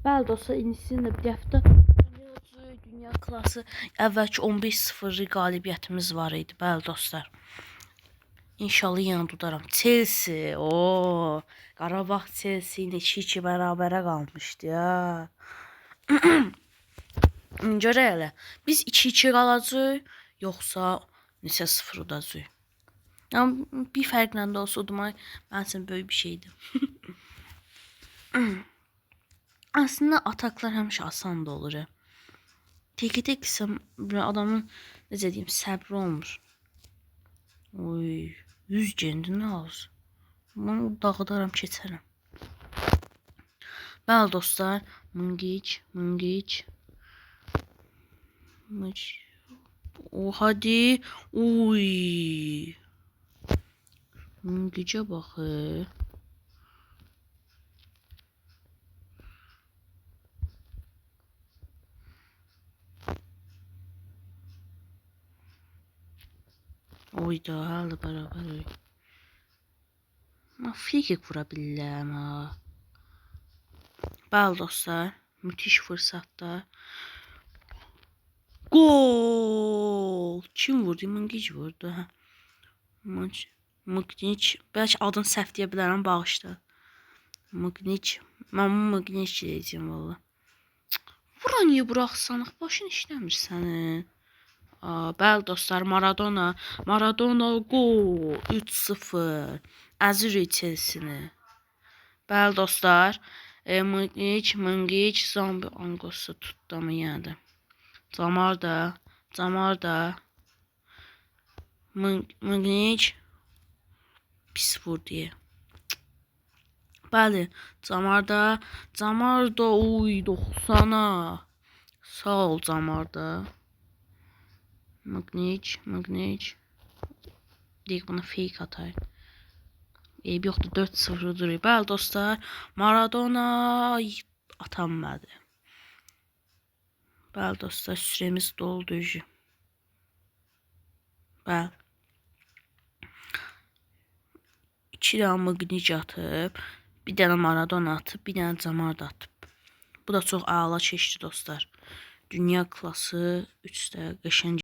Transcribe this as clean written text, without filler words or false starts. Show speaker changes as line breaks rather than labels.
Bəli dostlar, ikincisini də bir həftə dünya klası əvvəlki 15-0 qalibiyyətimiz var idi. Bəli dostlar. İnşallah yenə tutaram. Chelsea, Qarabağ Chelsea ilə 2-2 bərabərə qalmışdı ya. Görə elə. Biz 2-2 qalacağıq, yoxsa neçə 0 udacağıq. Amma bir fərqlə də olsa udmaq mənim üçün böyük bir şeydir. Aslında ataklar həmişə asan da olur. Tek adamın necə deyim, səbri olmur. Oy, 100 gendi nə alır? Bunu dağıdaram, keçərəm. Bəli dostlar, Mungic. O hadi. Oy. Mungic'e bak. Oyda hala beraber. Frikik vurabilirlər ama. Bəli dostlar, müthiş fırsatda. Gol! Kim vurdu? Mungic vurdu. Mungic. Belki adını səhv deyə bilərəm, bağışla. Mungic. Mən Mungic deyəcəm valla. Bura niyə buraxsanıq? Başın işləmir sənin. Bəli dostlar, Maradona gol 3-0 əzir Chelsea'ni. Bəli dostlar, Mungic zombi angosu tutdu ama yenə də. Zamarda Mungic pis vurdu. Bəli, Zamarda oy 90'a. Sağ ol Zamarda. Mungic. Deyək buna fake atayım. Eyb yoxdur, 4-0 duruyor. Bəli dostlar, Maradona atanmadı. Bəli dostlar, süremiz doldu. Bəli. 2 dənə Mungic atıb, bir dənə Maradona atıb, bir dənə Zamarda atıb. Bu da çox ağla keçdi dostlar. Dünya klası 3 də qəşəng